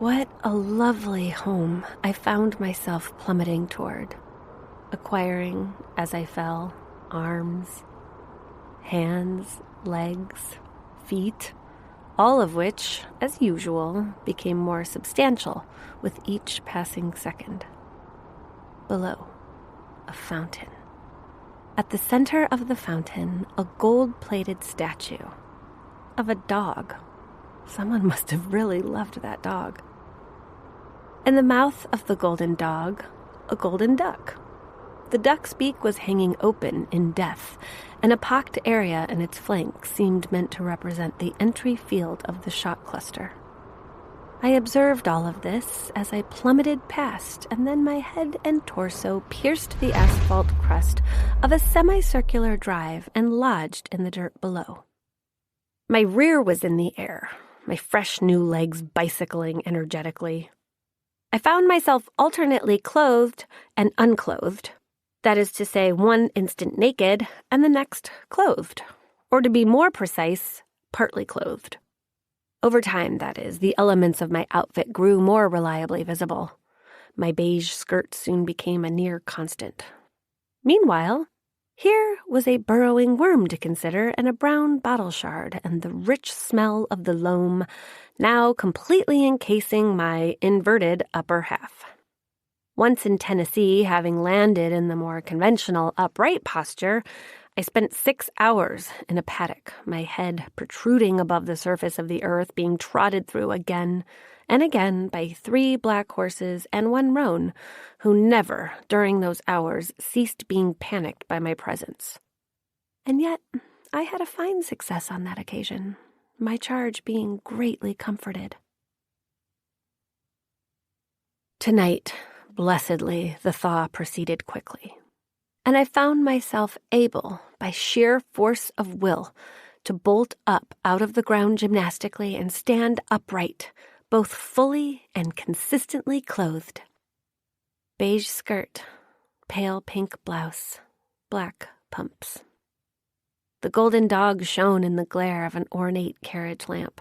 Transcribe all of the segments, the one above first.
What a lovely home I found myself plummeting toward, acquiring, as I fell, arms, hands, legs, feet, all of which, as usual, became more substantial with each passing second. Below, a fountain. At the center of the fountain, a gold-plated statue of a dog. Someone must have really loved that dog. In the mouth of the golden dog, a golden duck. The duck's beak was hanging open in death, and a pocked area in its flank seemed meant to represent the entry field of the shot cluster. I observed all of this as I plummeted past, and then my head and torso pierced the asphalt crust of a semicircular drive and lodged in the dirt below. My rear was in the air, my fresh new legs bicycling energetically. I found myself alternately clothed and unclothed. That is to say, one instant naked and the next clothed. Or to be more precise, partly clothed. Over time, that is, the elements of my outfit grew more reliably visible. My beige skirt soon became a near constant. Meanwhile, here was a burrowing worm to consider and a brown bottle shard and the rich smell of the loam now completely encasing my inverted upper half. Once in Tennessee, having landed in the more conventional upright posture, I spent 6 hours in a paddock, my head protruding above the surface of the earth, being trotted through again and again by 3 black horses and 1 roan, who never, during those hours, ceased being panicked by my presence. And yet, I had a fine success on that occasion, my charge being greatly comforted. Tonight, blessedly, the thaw proceeded quickly, and I found myself able, by sheer force of will, to bolt up out of the ground gymnastically and stand upright, both fully and consistently clothed. Beige skirt, pale pink blouse, black pumps. The golden dog shone in the glare of an ornate carriage lamp.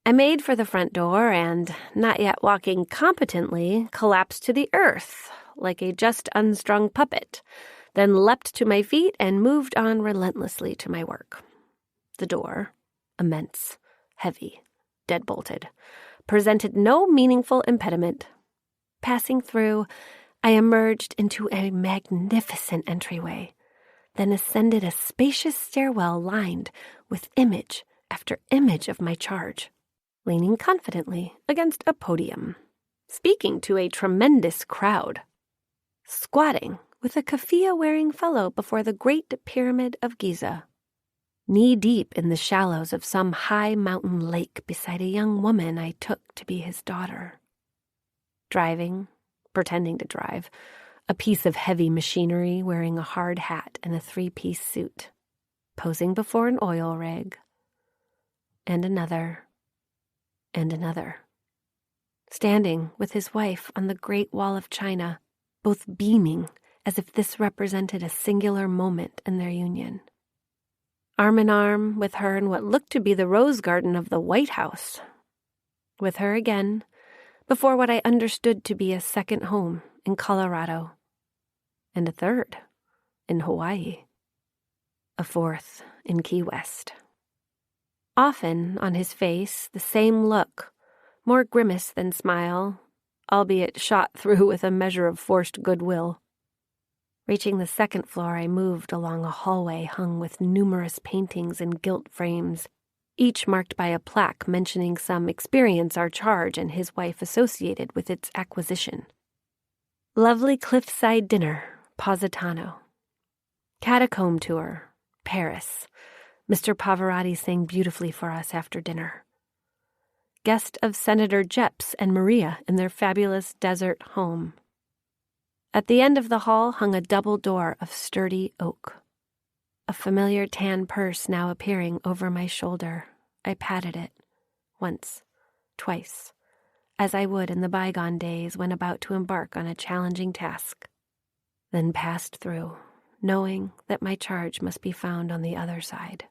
I made for the front door and, not yet walking competently, collapsed to the earth like a just unstrung puppet, then leapt to my feet and moved on relentlessly to my work. The door, immense, heavy, dead-bolted, presented no meaningful impediment. Passing through, I emerged into a magnificent entryway, then ascended a spacious stairwell lined with image after image of my charge, leaning confidently against a podium, speaking to a tremendous crowd, squatting with a keffiyeh-wearing fellow before the Great Pyramid of Giza, knee-deep in the shallows of some high mountain lake beside a young woman I took to be his daughter. Pretending to drive, a piece of heavy machinery wearing a hard hat and a 3-piece suit, posing before an oil rig, and another, standing with his wife on the Great Wall of China, both beaming as if this represented a singular moment in their union. Arm in arm with her in what looked to be the rose garden of the White House. With her again, before what I understood to be a second home in Colorado, and a third in Hawaii, a fourth in Key West. Often on his face the same look, more grimace than smile, albeit shot through with a measure of forced goodwill. Reaching the 2nd floor, I moved along a hallway hung with numerous paintings in gilt frames, each marked by a plaque mentioning some experience our charge and his wife associated with its acquisition. Lovely cliffside dinner, Positano. Catacomb tour, Paris. Mr. Pavarotti sang beautifully for us after dinner. Guest of Senator Jeps and Maria in their fabulous desert home. At the end of the hall hung a double door of sturdy oak. A familiar tan purse now appearing over my shoulder, I patted it, once, twice, as I would in the bygone days when about to embark on a challenging task, then passed through, knowing that my charge must be found on the other side.